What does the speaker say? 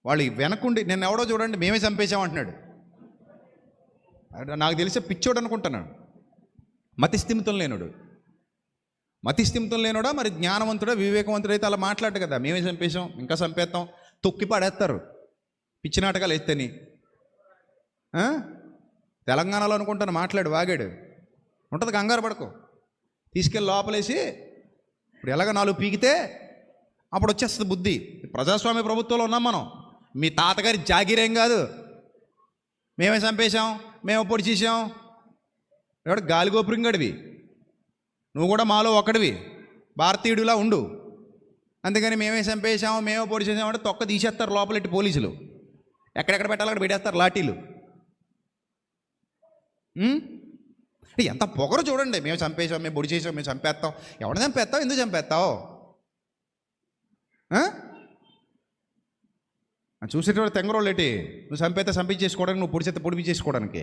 వాళ్ళు వెనకుండి నేను ఎవడో చూడండి మేమే చంపేశామంటున్నాడు. నాకు తెలిసే పిచ్చోడు అనుకుంటున్నాడు, మతిస్థిమితం లేనోడా మరి జ్ఞానవంతుడా వివేకవంతుడైతే అలా మాట్లాడు కదా, మేమే చంపేశాం ఇంకా చంపేస్తాం, తొక్కి పడేస్తారు పిచ్చి నాటకాలు వేస్తేని. తెలంగాణలో అనుకుంటాను మాట్లాడు వాగాడు ఉంటుంది, కంగారు పడకు, తీసుకెళ్ళి లోపలేసి ఇప్పుడు ఎలాగ 4 పీకితే అప్పుడు వచ్చేస్తుంది బుద్ధి. ప్రజాస్వామ్య ప్రభుత్వంలో ఉన్నాం మనం, మీ తాతగారి జాగీరేం కాదు. మేమే చంపేశాం, మేము పొడి చేసాం, ఎవడ గాలిగోపురింగడివి, నువ్వు కూడా మాలో ఒకడివి, భారతీయుడిలా ఉండు. అందుకని మేమే చంపేశాం మేమే పొడి చేసామంటే తొక్క తీసేస్తారు లోపలెట్టి పోలీసులు, ఎక్కడెక్కడ పెట్టాలో అక్కడ పెట్టేస్తారు లాఠీలు. ఎంత పొగరు చూడండి, మేము చంపేసాం మేము పొడి చేసాం మేము చంపేస్తాం. ఎవడ చంపేస్తావు, ఎందుకు చంపేస్తావు? చూసేటప్పుడు తెంగరోళ్ళు ఏంటి, నువ్వు చంపేస్తే చంపించేసుకోవడానికి, నువ్వు పొడి చేస్తే పొడిపి చేసుకోవడానికి.